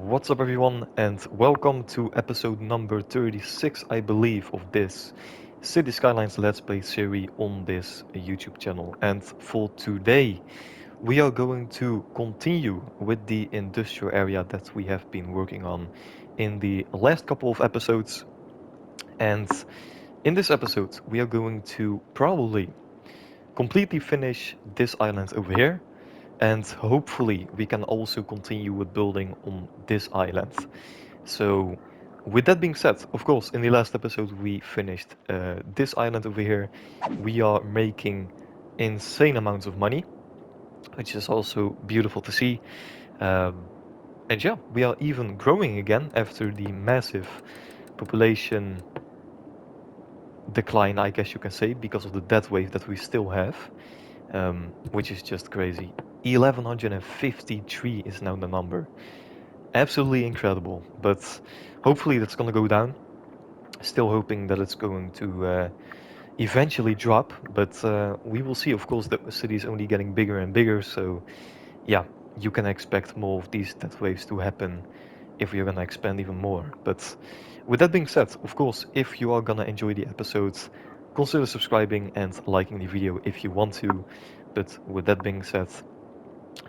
What's up everyone and welcome to episode number 36 I believe of this City Skylines Let's Play series on this YouTube channel. And for today we are going to continue with the industrial area that we have been working on in the last couple of episodes. And in this episode we are going to probably completely finish this island over here. And hopefully we can also continue with building on this island. So with that being said, of course, in the last episode we finished this island over here. We are making insane amounts of money, which is also beautiful to see. And yeah, we are even growing again after the massive population decline, I guess you can say, because of the death wave that we still have. Which is just crazy. 1153 is now the number. Absolutely incredible, but hopefully that's gonna go down. Still hoping that it's going to eventually drop, but we will see. Of course, the city is only getting bigger and bigger, so yeah, you can expect more of these death waves to happen if we're gonna expand even more. But with that being said, of course, if you are gonna enjoy the episodes, consider subscribing and liking the video if you want to. But with that being said,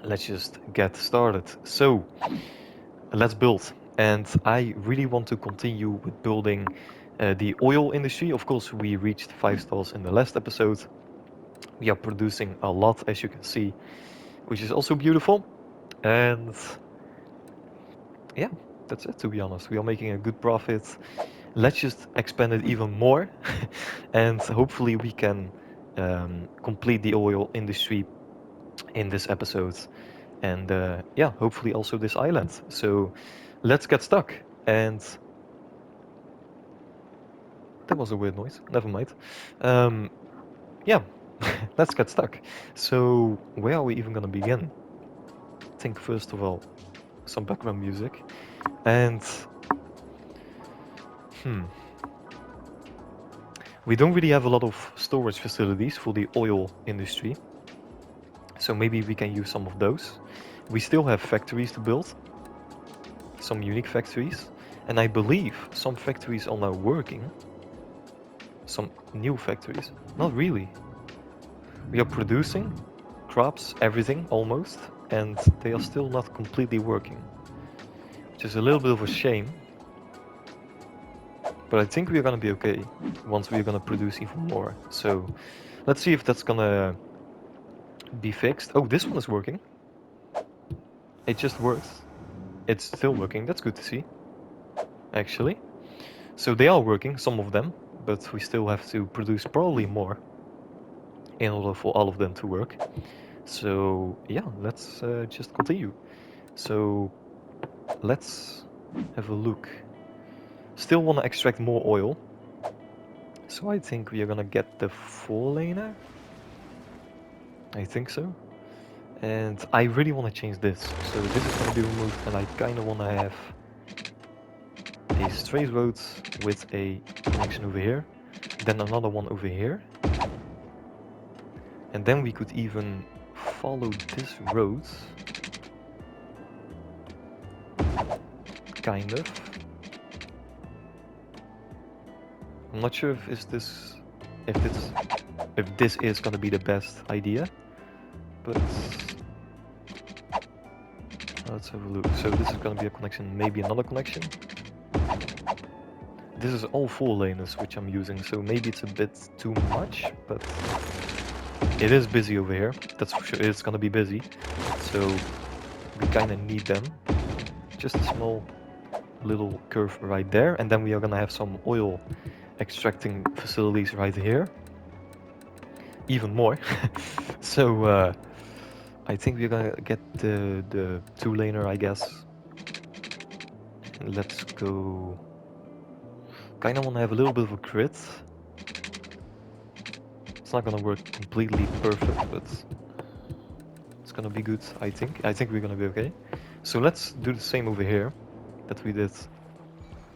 let's just get started. So let's build. And I really want to continue with building the oil industry. Of course, we reached 5 stars in the last episode. We are producing a lot, as you can see, which is also beautiful. And yeah, that's it, to be honest. We are making a good profit. Let's just expand it even more. And hopefully we can complete the oil industry in this episode. And yeah, hopefully also this island. So let's get stuck. And that was a weird noise. Never mind. Yeah, let's get stuck. So where are we even gonna begin? I think first of all, some background music. And we don't really have a lot of storage facilities for the oil industry. So maybe we can use some of those. We still have factories to build. Some unique factories. And I believe some factories are now working. Some new factories. Not really. We are producing crops, everything almost, and they are still not completely working. Which is a little bit of a shame. But I think we're gonna be okay once we're gonna produce even more. So let's see if that's gonna be fixed. Oh, this one is working. It just worked. It's still working. That's good to see, actually. So they are working, some of them, but we still have to produce probably more in order for all of them to work. So yeah, let's just continue. So let's have a look. Still want to extract more oil. So I think we are gonna get the 4-laner. I think so. And I really want to change this. So this is gonna be removed, and I kind of want to have a straight road with a connection over here. Then another one over here. And then we could even follow this road. Kind of. I'm not sure if this is gonna be the best idea, but let's have a look. So this is gonna be a connection, maybe another connection. This is all 4-laners which I'm using, so maybe it's a bit too much, but it is busy over here. That's for sure. It's gonna be busy, so we kind of need them. Just a small little curve right there, and then we are gonna have some oil extracting facilities right here. Even more. So I think we're gonna get the 2-laner, I guess. Let's go. Kind of want to have a little bit of a grid. It's not gonna work completely perfect, but it's gonna be good, I think. I think we're gonna be okay. So let's do the same over here that we did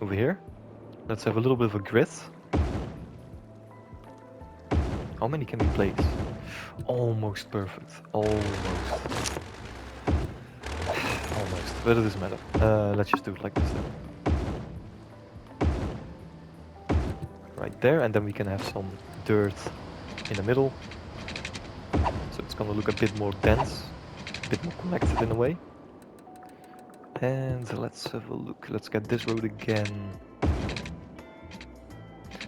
over here. Let's have a little bit of a grid. How many can we place? Almost perfect. Almost. Almost. but it doesn't matter. Let's just do it like this then. Right there, and then we can have some dirt in the middle. So it's gonna look a bit more dense, a bit more connected in a way. And let's have a look. Let's get this road again.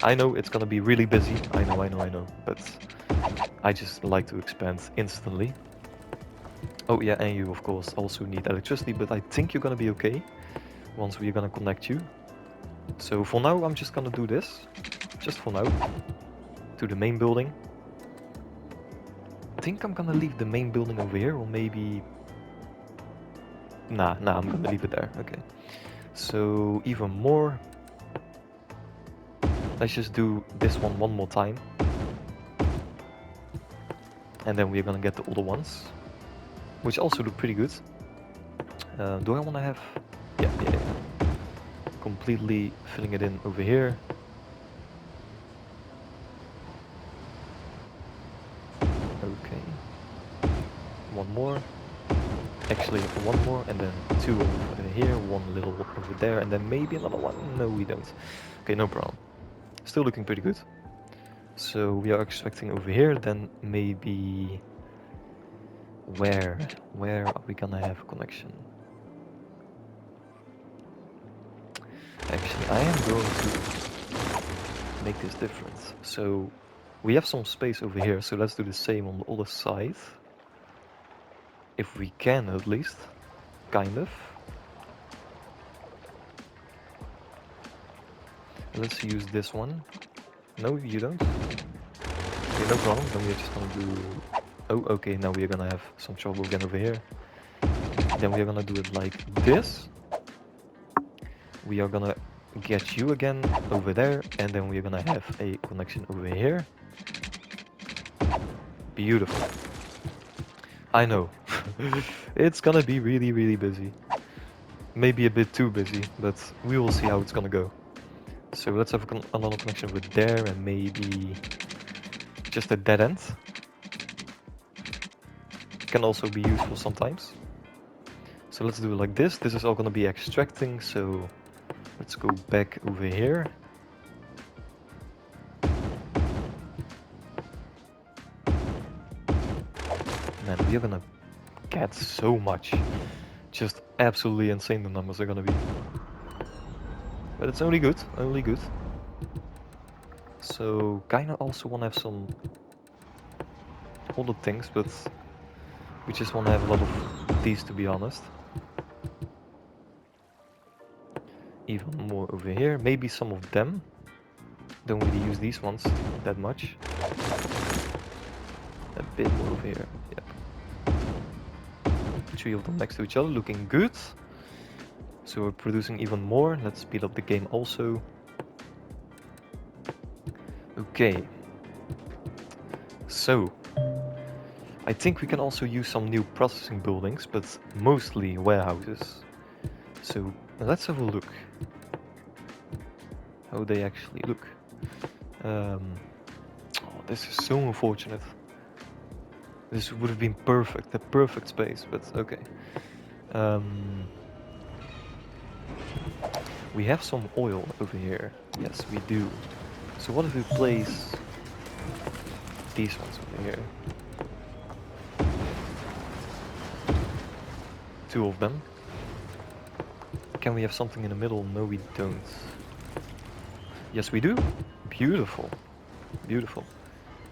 I know it's gonna be really busy. I know. But I just like to expand instantly. Oh yeah, and you of course also need electricity, but I think you're gonna be okay once we're gonna connect you. So for now, I'm just gonna do this, just for now, to the main building. I think I'm gonna leave the main building over here, or maybe... Nah, I'm gonna leave it there, okay. So even more, let's just do this one more time. And then we're gonna get the other ones, which also look pretty good. Do I wanna have... Yeah. Completely filling it in over here. Okay. One more. Actually, one more, and then two over here, one little over there, and then maybe another one. No, we don't. Okay, no problem. Still looking pretty good. So we are extracting over here, then maybe... Where are we gonna have a connection? Actually, I am going to make this different. So we have some space over here, so let's do the same on the other side. If we can, at least. Kind of. Let's use this one. No, you don't? Okay, no problem. Then we're just gonna do... Oh, okay, now we're gonna have some trouble again over here. Then we're gonna do it like this. We are gonna get you again over there, and then we're gonna have a connection over here. Beautiful. I know. It's gonna be really busy. Maybe a bit too busy, but we will see how it's gonna go. So let's have another connection over there, and maybe just a dead end. Can also be useful sometimes. So let's do it like this. This is all gonna be extracting, so let's go back over here. Man, we're gonna get so much. Just absolutely insane the numbers are gonna be. But it's only good, only good. So kinda also wanna have some other things, but we just wanna have a lot of these, to be honest. Even more over here, maybe some of them. Don't really use these ones that much. A bit more over here, yeah. Three of them next to each other, looking good. So we're producing even more. Let's speed up the game also. Okay. So I think we can also use some new processing buildings, but mostly warehouses. So let's have a look how they actually look. Oh, this is so unfortunate. This would have been perfect, the perfect space, but okay. We have some oil over here. Yes, we do. So what if we place these ones over here? Two of them. Can we have something in the middle? No, we don't. Yes, we do. Beautiful. Beautiful.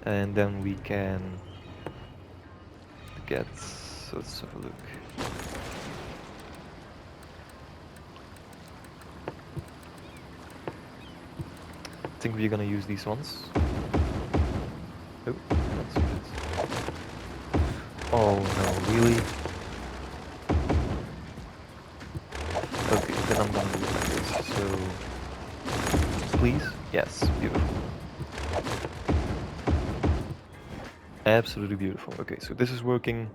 And then we can get... Let's have a look. I think we're gonna use these ones. Oh, that's good. Oh no, really? Okay, then I'm gonna do it like this. So, please? Yes, beautiful. Absolutely beautiful. Okay, so this is working.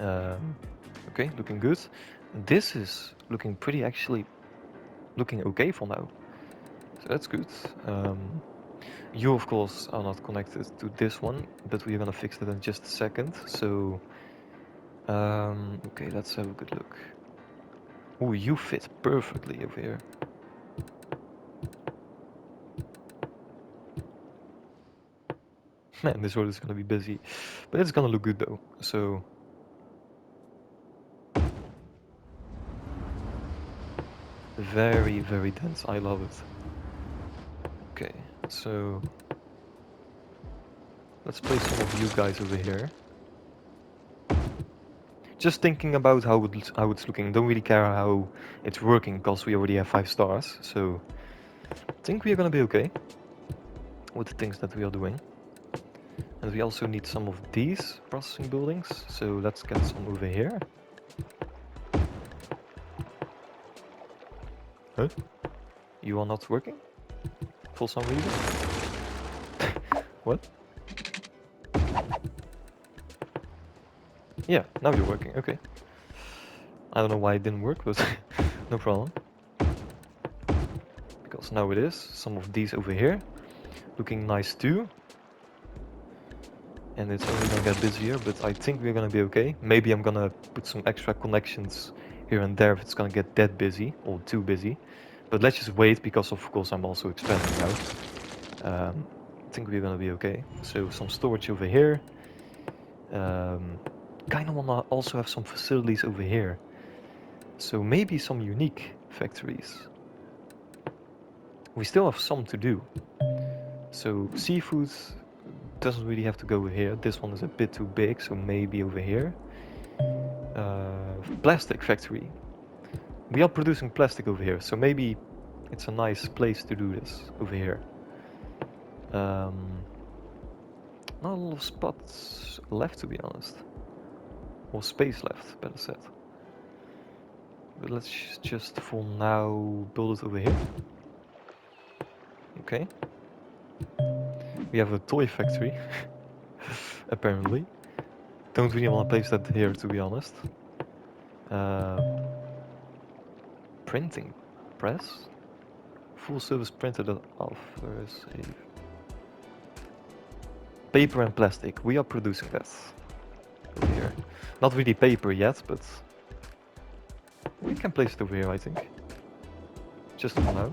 Okay, looking good. This is looking pretty, actually looking okay for now. So that's good. You of course are not connected to this one, but we're gonna fix that in just a second. So Okay, let's have a good look. Oh, you fit perfectly over here. Man, this road is gonna be busy, but it's gonna look good though. So very, very dense. I love it. Okay, so let's place some of you guys over here. Just thinking about how it's looking. Don't really care how it's working because we already have 5 stars. So I think we are gonna be okay with the things that we are doing. And we also need some of these processing buildings. So let's get some over here. Huh? You are not working? For some reason? What? Yeah, now you're working, okay. I don't know why it didn't work, but no problem. Because now it is. Some of these over here. Looking nice too. And it's only gonna get busier, but I think we're gonna be okay. Maybe I'm gonna put some extra connections here and there if it's gonna get that busy, or too busy. But let's just wait, because of course I'm also expanding now. I think we're gonna be okay. So some storage over here. Kinda wanna also have some facilities over here. So maybe some unique factories. We still have some to do. So seafood doesn't really have to go over here. This one is a bit too big, so maybe over here. Plastic factory. We are producing plastic over here, so maybe it's a nice place to do this over here. Not a lot of spots left, to be honest. Or space left, better said. But let's just for now build it over here. Okay. We have a toy factory, apparently. Don't really want to place that here, to be honest. Printing press? Full service printer that offers a paper and plastic. We are producing that over here. Not really paper yet, but we can place it over here, I think. Just for now.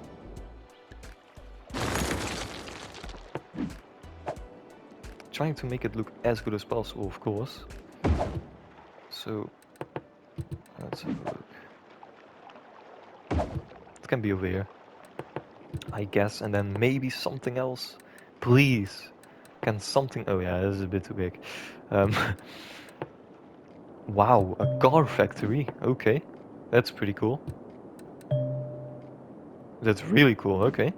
Trying to make it look as good as possible, of course. So let's have a look. It can be over here, I guess, and then maybe something else. Please, can something? Oh yeah, this is a bit too big. Wow, a car factory. Okay, that's pretty cool. That's really cool. Okay.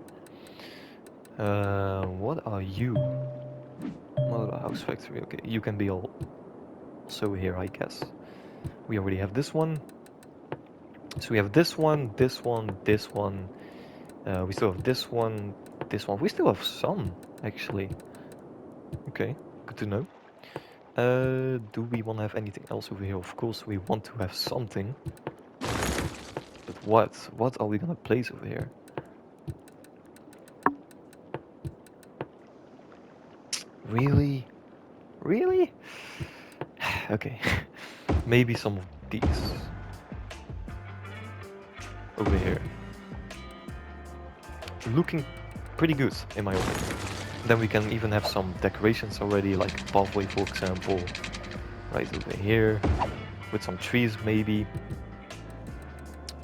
What are you? Another house factory. Okay, you can be also here, I guess. We already have this one. So we have this one, this one, this one. We still have this one, this one. We still have some, actually. Okay, good to know. Do we want to have anything else over here? Of course we want to have something. But what? What are we gonna place over here? Really? Really? Okay. Maybe some of these. Over here. Looking pretty good, in my opinion. Then we can even have some decorations already, like pathway, for example. Right over here. With some trees, maybe.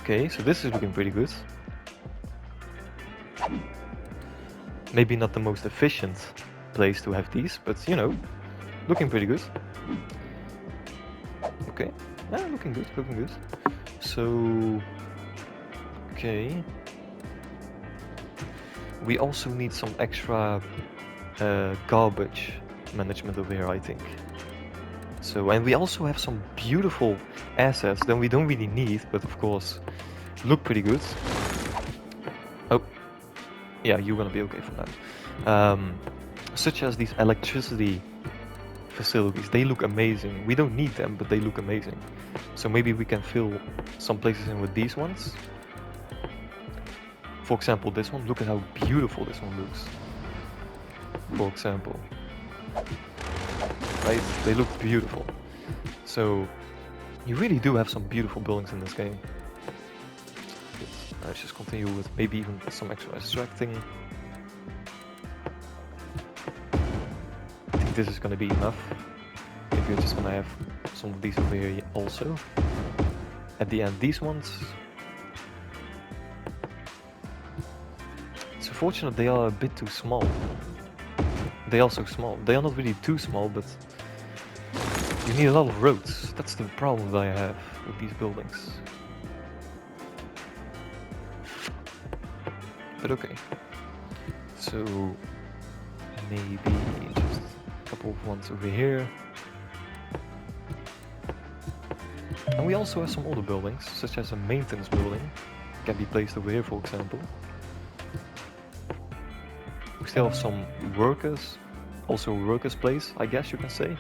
Okay, so this is looking pretty good. Maybe not the most efficient place to have these, but you know, looking pretty good. Okay, yeah, looking good, looking good. So, okay. We also need some extra garbage management over here, I think. So, and we also have some beautiful assets that we don't really need, but of course look pretty good. Oh, yeah, you're gonna be okay for that. Such as these electricity facilities, they look amazing. We don't need them, but they look amazing. So maybe we can fill some places in with these ones. For example, this one. Look at how beautiful this one looks. For example. Right? They look beautiful. So You really do have some beautiful buildings in this game. Let's just continue with maybe even some extra extracting. I think this is gonna be enough. Maybe we're just gonna have some of these over here also. At the end, these ones. It's unfortunate they are a bit too small. They are so small. They are not really too small, but you need a lot of roads. That's the problem that I have with these buildings. But okay. So maybe just a couple of ones over here. And we also have some older buildings, such as a maintenance building. Can be placed over here, for example. We still have some workers, also a workers' place, I guess you can say.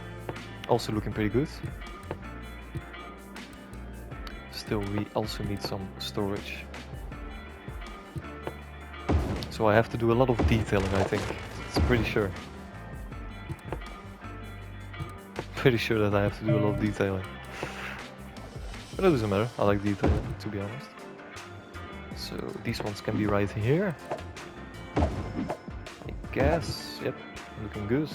Also looking pretty good. Still, we also need some storage. So I have to do a lot of detailing, I think. It's pretty sure. Pretty sure that I have to do a lot of detailing. But it doesn't matter, I like detailing, to be honest. So these ones can be right here. I guess, yep, looking good.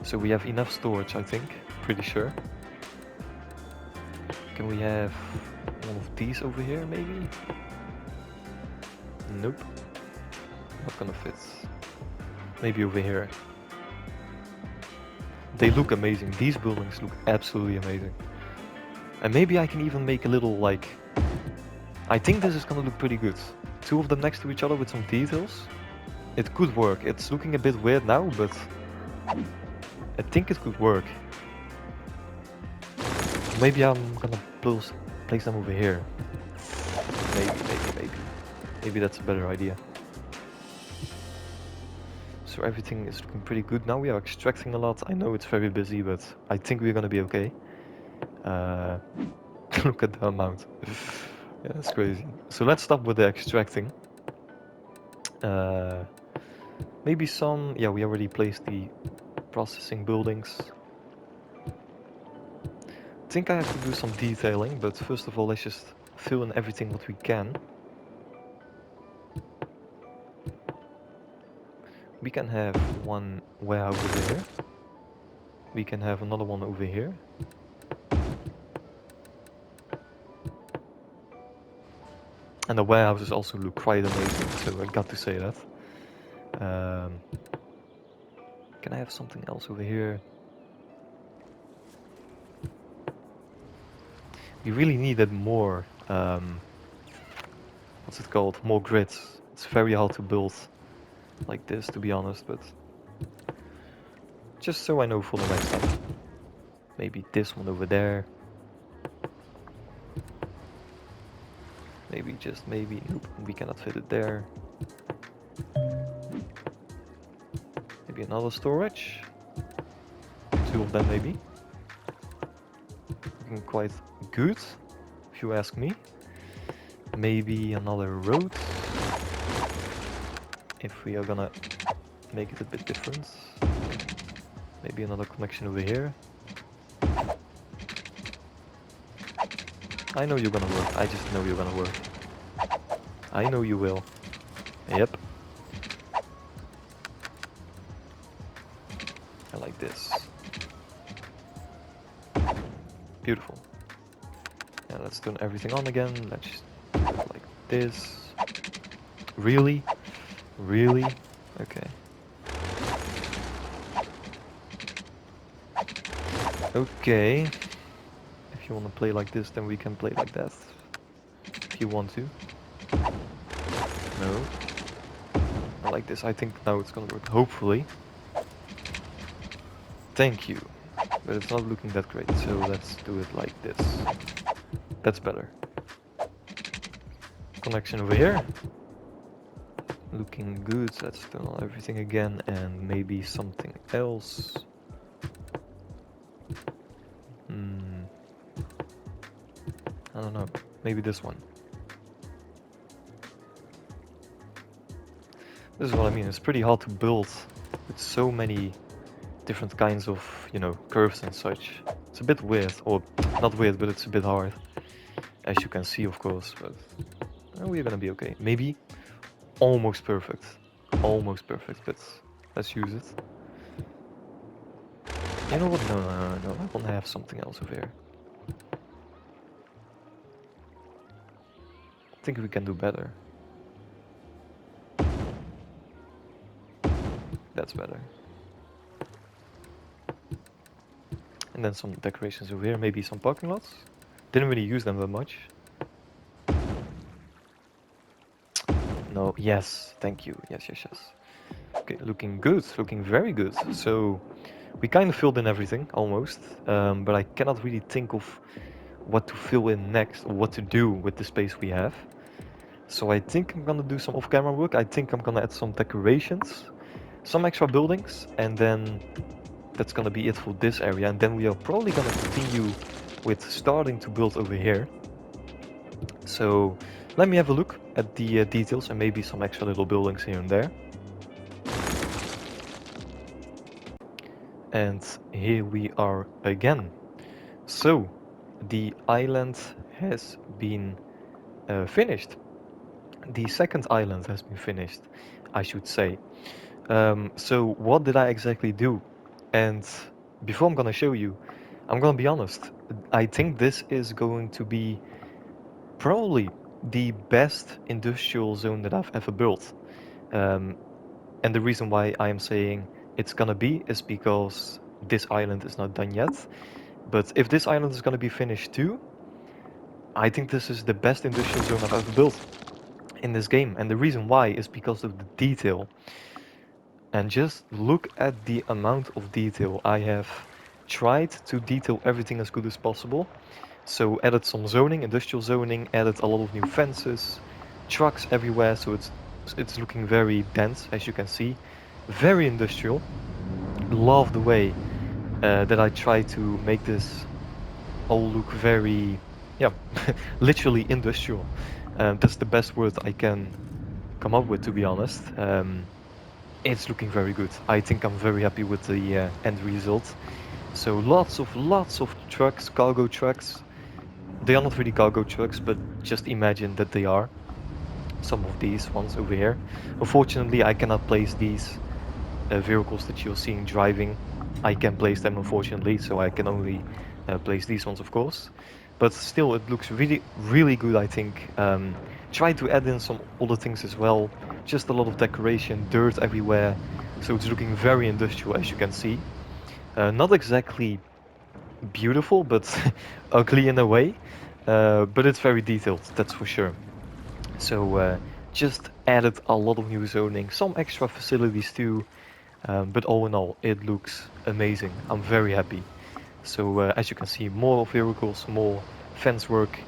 So we have enough storage, I think, pretty sure. Can we have one of these over here, maybe? Nope. Not gonna fit. Maybe over here. They look amazing. These buildings look absolutely amazing. And maybe I can even make a little, like... I think this is gonna look pretty good. Two of them next to each other with some details. It could work. It's looking a bit weird now, but... I think it could work. Maybe I'm gonna place them over here. Maybe. Maybe that's a better idea. So everything is looking pretty good now. We are extracting a lot. I know it's very busy, but I think we're gonna be okay. Look at the amount. Yeah, it's crazy. So let's stop with the extracting. Maybe some... Yeah, we already placed the processing buildings. I think I have to do some detailing, but first of all, let's just fill in everything what we can. We can have one warehouse over here. We can have another one over here. And the warehouses also look quite amazing, so I got to say that. Can I have something else over here? We really needed more, what's it called? More grids. It's very hard to build like this, to be honest, but just so I know for the next time. Maybe this one over there. Maybe just maybe, nope, we cannot fit it there. Maybe another storage. Two of them maybe. Looking quite good, if you ask me. Maybe another road. If we are gonna make it a bit different. Maybe another connection over here. I know you're gonna work. I just know you're gonna work. I know you will. Yep. I like this. Beautiful. Yeah, let's turn everything on again. Let's just do it like this. Really? Really? Okay. Okay. If you want to play like this, then we can play like that. If you want to. No. I like this. I think now it's gonna work. Hopefully. Thank you. But it's not looking that great, so let's do it like this. That's better. Connection over here. Looking good. Let's turn on everything again and maybe something else. I don't know. Maybe this one. This is what I mean. It's pretty hard to build with so many different kinds of, you know, curves and such. It's a bit weird, or not weird, but it's a bit hard, as you can see, of course, but we're gonna be okay. Maybe almost perfect. Almost perfect, but let's use it. You know what? No, I want to have something else over here. I think we can do better. That's better. And then some decorations over here, maybe some parking lots. Didn't really use them that much. No, yes, thank you. Yes. Okay, looking good, looking very good. So we kind of filled in everything, almost. But I cannot really think of what to fill in next, or what to do with the space we have. So I think I'm gonna do some off-camera work. I think I'm gonna add some decorations, some extra buildings, and then that's gonna be it for this area. And then we are probably gonna continue with starting to build over here. So let me have a look at the details and maybe some extra little buildings here and there. And here we are again. So the island has been finished. The second island has been finished, I should say. So what did I exactly do? And before I'm gonna show you, I'm gonna be honest. I think this is going to be probably the best industrial zone that I've ever built. And the reason why I am saying it's gonna be is because this island is not done yet. But if this island is gonna be finished too, I think this is the best industrial zone I've ever built in this game. And the reason why is because of the detail. And just look at the amount of detail. I have tried to detail everything as good as possible. So added some zoning, industrial zoning, added a lot of new fences, trucks everywhere, so it's looking very dense, as you can see. Very industrial. Love the way that I try to make this all look very, yeah, literally industrial. That's the best word I can come up with, to be honest. It's looking very good. I think I'm very happy with the end result. So lots of trucks, cargo trucks. They are not really cargo trucks, but just imagine that they are. Some of these ones over here. Unfortunately, I cannot place these vehicles that you're seeing driving. I can place them, unfortunately, so I can only place these ones, of course. But still, it looks really good, I think. Try to add in some other things as well. Just a lot of decoration, dirt everywhere. So it's looking very industrial, as you can see. Not exactly beautiful, but ugly in a way. But it's very detailed, that's for sure. So just added a lot of new zoning, some extra facilities too. But all in all, it looks amazing. I'm very happy. So as you can see, more vehicles, more fence work,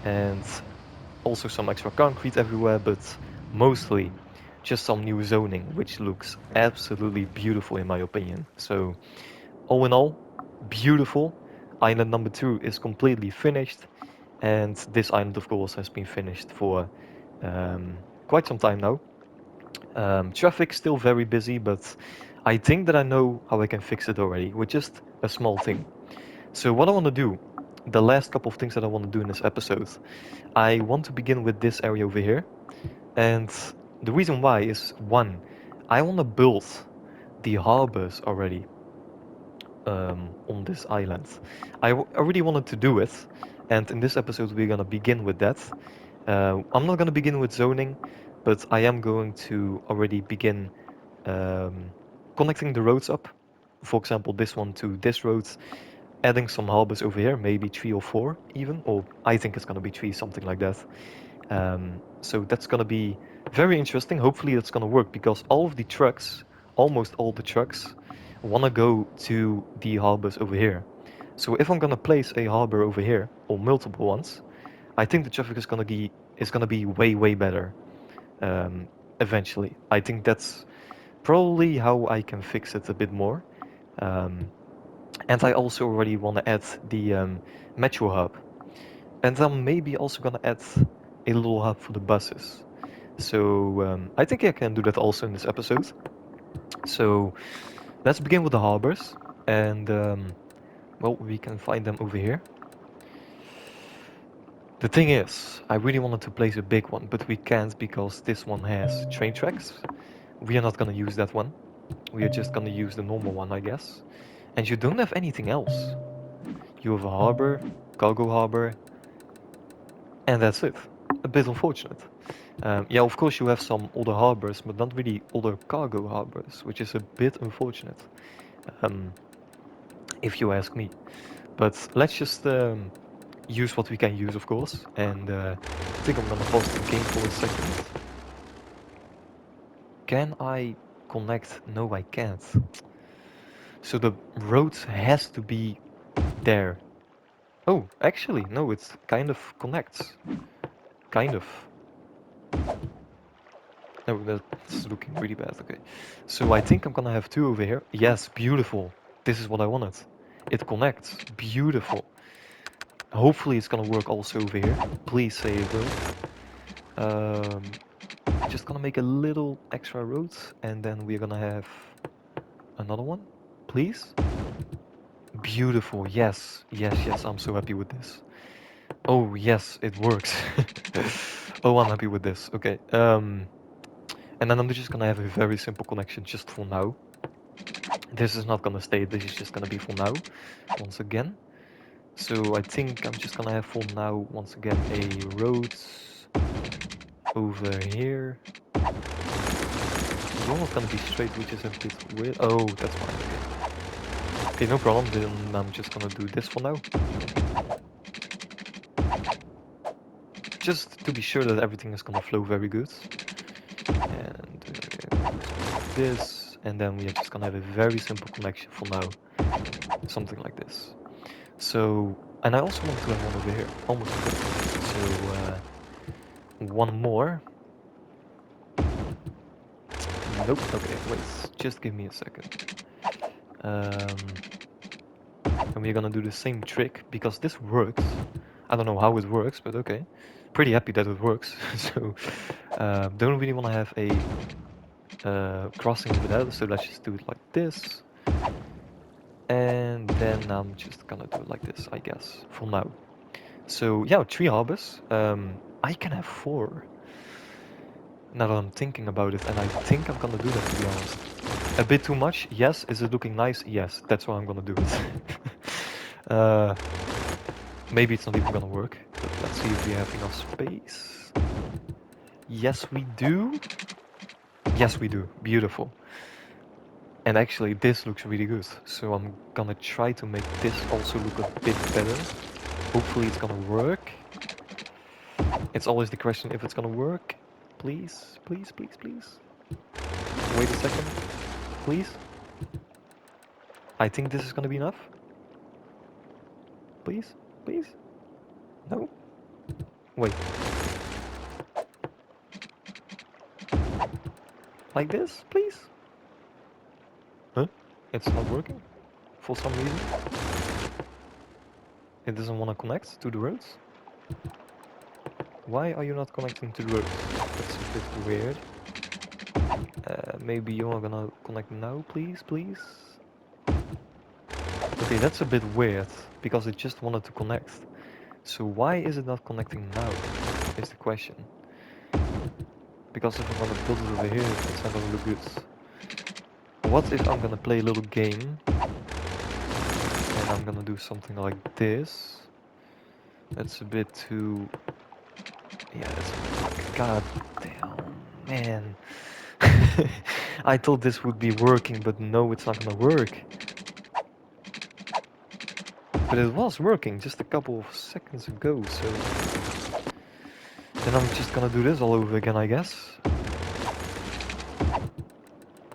and also some extra concrete everywhere, but mostly just some new zoning, which looks absolutely beautiful in my opinion. So all in all, beautiful. Island number 2 is completely finished, and this island, of course, has been finished for quite some time now. Traffic still very busy, but I think that I know how I can fix it already with just a small thing. So what I want to do, the last couple of things that I want to do in this episode, I want to begin with this area over here. And the reason why is, one, I want to build the harbors already on this island. I already wanted to do it, and in this episode we're gonna begin with that. I'm not gonna begin with zoning, but I am going to already begin connecting the roads up. For example, this one to this road, adding some harbors over here, maybe 3 or 4 even, or I think it's gonna be 3, something like that. So that's gonna be very interesting. Hopefully that's gonna work, because all of the trucks, almost all the trucks, wanna go to the harbors over here. So if I'm gonna place a harbor over here, or multiple ones, I think the traffic is gonna be way better. Eventually, I think that's probably how I can fix it a bit more. And I also already want to add the metro hub, and I'm maybe also gonna add a little hub for the buses. So I think I can do that also in this episode. So Let's begin with the harbors, and well, we can find them over here. The thing is, I really wanted to place a big one, but we can't because this one has train tracks. We are not gonna use that one. We are just gonna use the normal one, I guess. And you don't have anything else. You have a harbor, cargo harbor, and that's it. A bit unfortunate. Yeah, of course you have some other harbors, but not really other cargo harbors, which is a bit unfortunate, um, if you ask me. But let's just use what we can use, of course. And I think I'm gonna pause the game for a second. Can I connect? No, I can't. So the road has to be there. Oh, actually, no, it kind of connects. Kind of. No, that's looking really bad. Okay. So I think I'm gonna have two over here. Yes, beautiful. This is what I wanted. It connects. Beautiful. Hopefully it's gonna work also over here. Please say it will. Just gonna make a little extra road, and then we're gonna have another one. Please. Beautiful. Yes. Yes, yes. I'm so happy with this. Oh, yes, it works. Oh, I'm happy with this. Okay. And then I'm just gonna have a very simple connection just for now. This is not gonna stay, this is just gonna be for now, once again. So I think I'm just gonna have for now, once again, a road over here. It's almost gonna be straight, which is a bit weird. Oh, that's fine, okay. Okay, no problem, then I'm just gonna do this for now. Just to be sure that everything is gonna flow very good. And this, and then we are just gonna have a very simple connection for now. Something like this. So, and I also want to have one over here, almost perfect. So, one more. Nope, okay, wait, just give me a second. And we're gonna do the same trick, because this works. I don't know how it works, but okay. Pretty happy that it works. So, don't really want to have a crossing over there, so let's just do it like this. And then I'm just gonna do it like this, I guess, for now. So yeah, 3 harbors. I can have 4. Now that I'm thinking about it, and I think I'm gonna do that, to be honest. A bit too much, yes. Is it looking nice? Yes, that's why I'm gonna do it. Maybe it's not even gonna work, but let's see if we have enough space. Yes, we do. Yes, we do. Beautiful. And actually, this looks really good. So I'm gonna try to make this also look a bit better. Hopefully it's gonna work. It's always the question if it's gonna work. Please, please, please, please. Wait a second. Please. I think this is gonna be enough. Please, please. No. Wait. Like this, please. Huh? It's not working? For some reason? It doesn't want to connect to the roads? Why are you not connecting to the roads? That's a bit weird. Maybe you are gonna connect now, please, please? Okay, that's a bit weird, because it just wanted to connect. So why is it not connecting now, is the question. Because if I'm gonna build it over here, it's not gonna look good. What if I'm gonna play a little game, and I'm gonna do something like this? That's a bit too... Yeah, that's... God damn, man. I thought this would be working, but no, it's not gonna work. But it was working just a couple of seconds ago, so... Then I'm just gonna do this all over again, I guess.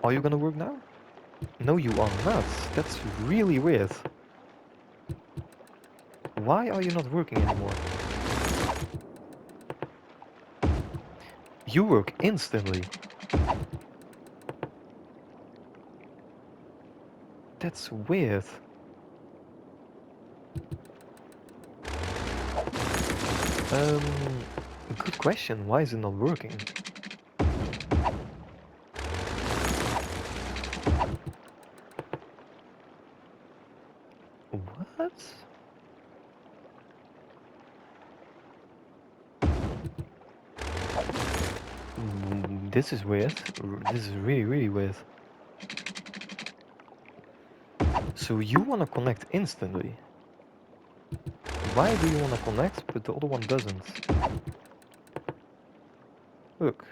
Are you gonna work now? No, you are not. That's really weird. Why are you not working anymore? You work instantly. That's weird. Good question. Why is it not working? This is weird. This is really weird. So you want to connect instantly. Why do you want to connect, but the other one doesn't? Look,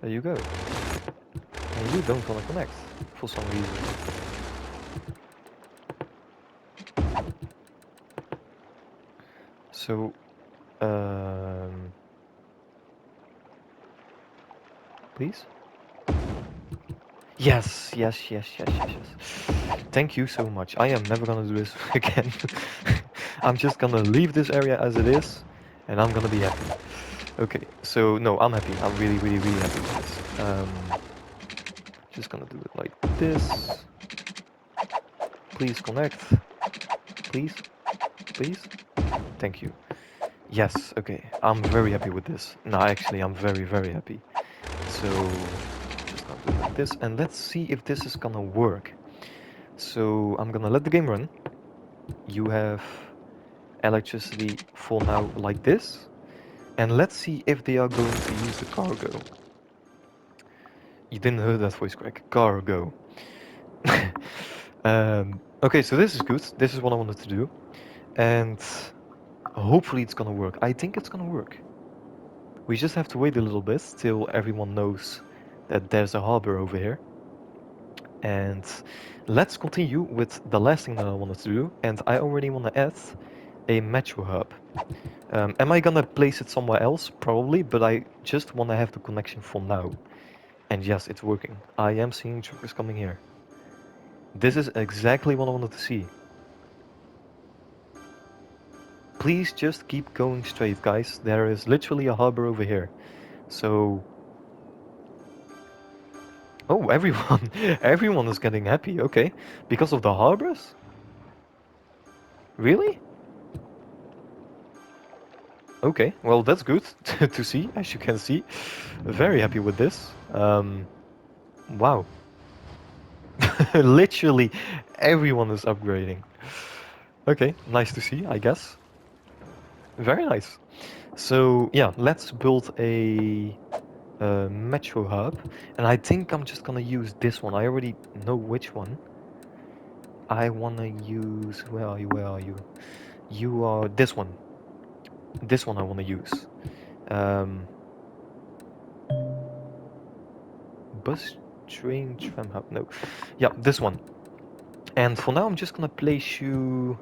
there you go. And you don't want to connect, for some reason. So, please? Yes. Thank you so much. I am never gonna do this again. I'm just gonna leave this area as it is, and I'm gonna be happy. Okay, so no, I'm happy. I'm really happy with this. Just gonna do it like this. Please connect. Please. Thank you. Yes, okay. I'm very happy with this. No, actually, I'm very happy. So, just gonna do it like this, and let's see if this is gonna work. So, I'm gonna let the game run. You have electricity for now like this, and let's see if they are going to use the cargo. You didn't hear that voice crack. Cargo. Okay, so this is good. This is what I wanted to do, and hopefully it's gonna work. I think it's gonna work. We just have to wait a little bit till everyone knows that there's a harbor over here. And let's continue with the last thing that I wanted to do, and I already want to add a metro hub. Am I gonna place it somewhere else? Probably, but I just want to have the connection for now. And yes, it's working. I am seeing truckers coming here. This is exactly what I wanted to see. Please just keep going straight, guys. There is literally a harbor over here. So... Oh, everyone! Everyone is getting happy, okay. Because of the harbors? Really? Okay, well that's good to see, as you can see. Very happy with this. Wow. Literally everyone is upgrading. Okay, nice to see, I guess. Very nice. So yeah, let's build a metro hub, and I think I'm just gonna use this one. I already know which one. I wanna use. Where are you? Where are you? You are this one. This one I wanna use. Um, bus, train, tram hub. No, yeah, this one. And for now, I'm just gonna place you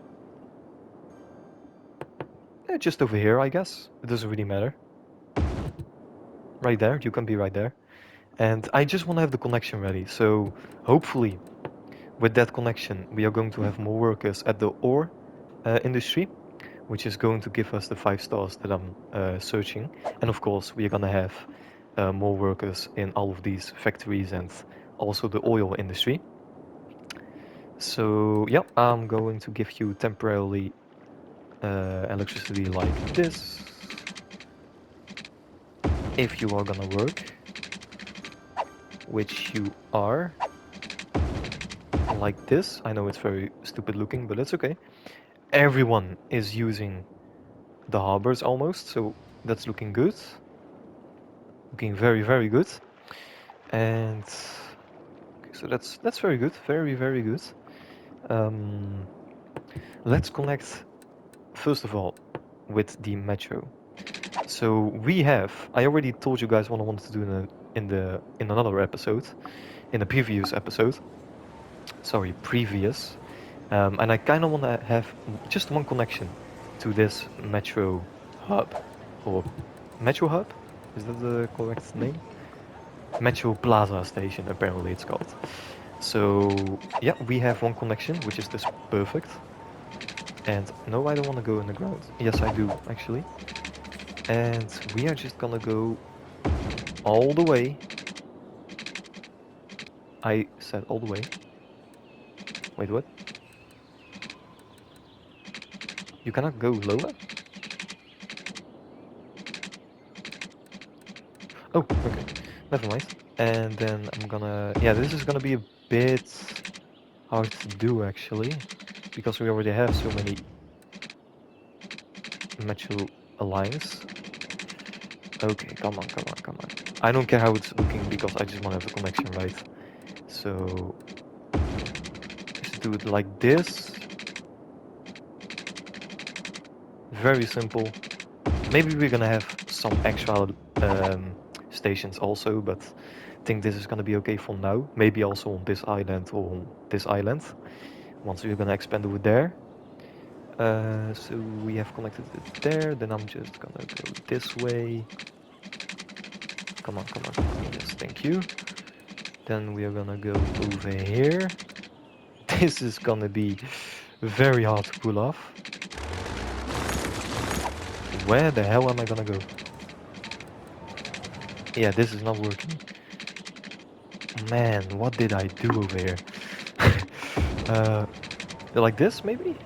just over here, I guess. It doesn't really matter. Right there, you can be right there. And I just want to have the connection ready. So hopefully, with that connection, we are going to have more workers at the ore industry, which is going to give us the 5 stars that I'm searching. And of course, we are gonna have more workers in all of these factories and also the oil industry. So yeah, I'm going to give you temporarily electricity like this. If you are gonna work, which you are, like this. I know it's very stupid looking, but it's okay. Everyone is using the harbors almost, so that's looking good. Looking very good. And okay, so that's very good, very good. Um, let's connect first of all with the metro. So we have. I already told you guys what I wanted to do in another episode, in the previous episode. Sorry, previous. And I kind of want to have just one connection to this metro hub, or metro hub. Is that the correct name? Metro Plaza Station, apparently it's called. So yeah, we have one connection, which is this perfect. And no, I don't want to go in the ground. Yes, I do actually. And we are just gonna go all the way. I said all the way. Wait, what? You cannot go lower? Oh, okay. Never mind. And then I'm gonna... Yeah, this is gonna be a bit hard to do actually, because we already have so many metro lines. Okay, come on, come on, come on. I don't care how it's looking because I just want to have the connection right. So just do it like this. Very simple. Maybe we're gonna have some extra stations also, but I think this is gonna be okay for now. Maybe also on this island or on this island. Once we're gonna expand over there. So we have connected it there, then I'm just gonna go this way. Come on, come on, come on. Yes, thank you. Then we are gonna go over here. This is gonna be very hard to pull off. Where the hell am I gonna go? Yeah, this is not working. Man, what did I do over here? uh, like this, maybe?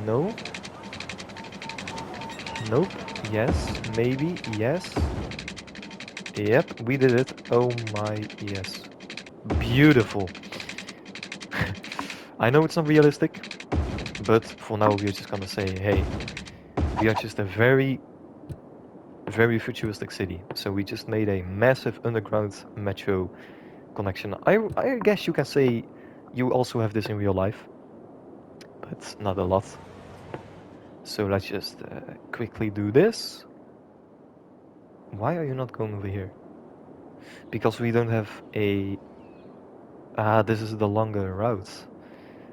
No. Nope. Yes. Maybe. Yes. Yep, we did it. Oh my, yes. Beautiful. I know it's not realistic, but for now we're just gonna say, hey, we are just a very, very futuristic city. So we just made a massive underground metro connection. I guess you can say you also have this in real life, but not a lot. So let's just quickly do this. Why are you not going over here? Because we don't have a... Ah, this is the longer route.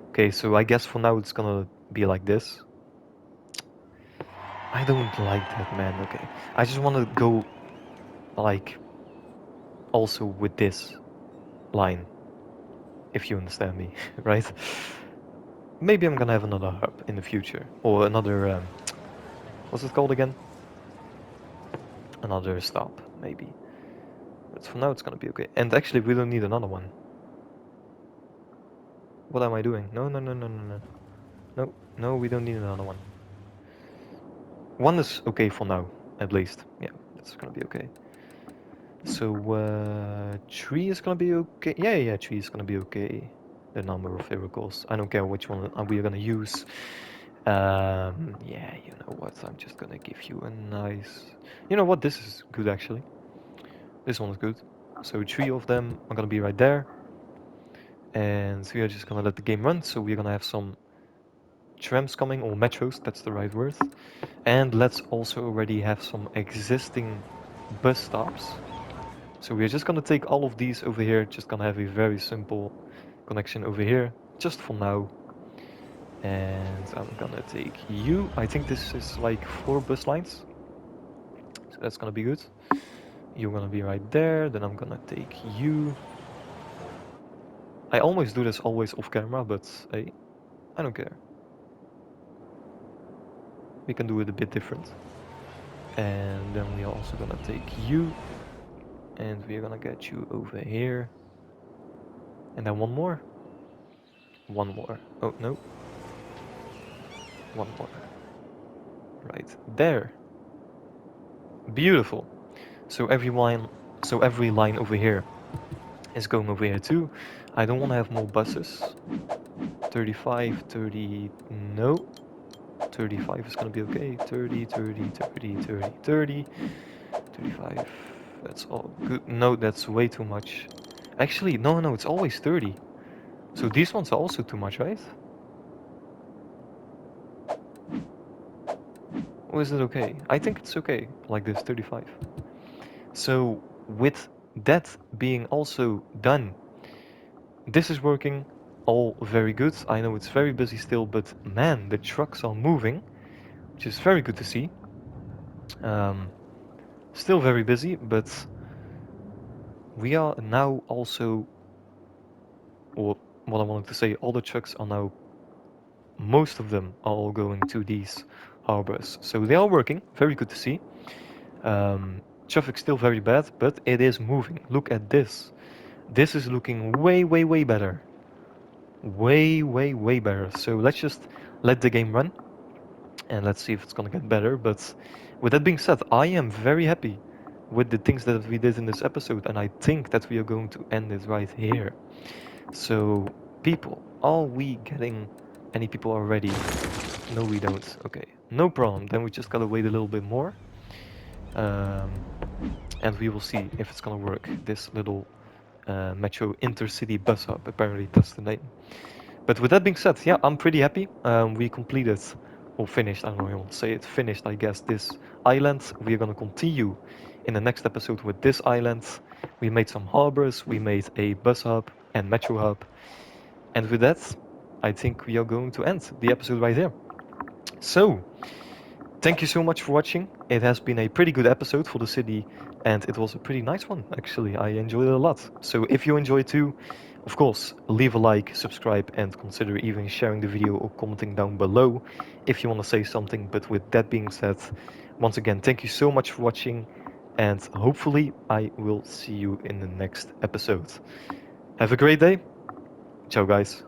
Okay, so I guess for now it's gonna be like this. I don't like that, man. Okay, I just want to go like also with this line, if you understand me, right? Maybe I'm gonna have another hub in the future, or another what's it called again? Another stop, maybe. But for now it's gonna be okay. And actually we don't need another one. What am I doing? No, no, no, no, no, no. No, no, we don't need another one. One is okay for now, at least. Yeah, that's gonna be okay. So, tree is gonna be okay. Yeah, tree is gonna be okay. The number of vehicles. I don't care which one we are gonna use. Yeah, you know what? I'm just gonna give you a nice... You know what? This is good, actually. This one is good. So, three of them are gonna be right there. And we are just gonna let the game run. So, we're gonna have some trams coming, or metros, that's the right word. And let's also already have some existing bus stops. So we're just gonna take all of these over here, just gonna have a very simple connection over here, just for now. And I'm gonna take you. I think this is like 4 bus lines. So that's gonna be good. You're gonna be right there, then I'm gonna take you. I always do this always off camera, but hey, I don't care. We can do it a bit different. And then we're also gonna take you. And we're gonna get you over here. And then one more. One more. Oh, no. One more. Right there. Beautiful. So every line over here is going over here too. I don't want to have more buses. 35, 30, no. 35 is gonna be okay. 30, 30, 30, 30, 30, 35. That's all good. No, that's way too much. Actually, no, it's always 30. So these ones are also too much, right? Or is it okay? I think it's okay, like this, 35. So with that being also done, this is working all very good. I know it's very busy still, but man, the trucks are moving, which is very good to see. Still very busy, but we are now also, or what I wanted to say, all the trucks are now, most of them are all going to these harbors. So they are working, very good to see. Traffic still very bad, but it is moving. Look at this. This is looking way, way, way better. Way, way, way better. So let's just let the game run and let's see if it's gonna get better. But with that being said, I am very happy with the things that we did in this episode, and I think that we are going to end it right here. So, people, are we getting any people already? No, we don't. Okay, no problem. Then we just gotta wait a little bit more. um, and we will see if it's gonna work. This little metro intercity bus hub, apparently that's the name. But with that being said, yeah, I'm pretty happy. We completed, or finished, I don't know how you want to say it, finished, I guess, this island. We're gonna continue in the next episode with this island. We made some harbors, we made a bus hub and metro hub. And with that, I think we are going to end the episode right here. So, thank you so much for watching. It has been a pretty good episode for the city, and it was a pretty nice one, actually. I enjoyed it a lot. So if you enjoyed too, of course, leave a like, subscribe, and consider even sharing the video or commenting down below if you want to say something. But with that being said, once again, thank you so much for watching, and hopefully I will see you in the next episode. Have a great day. Ciao, guys.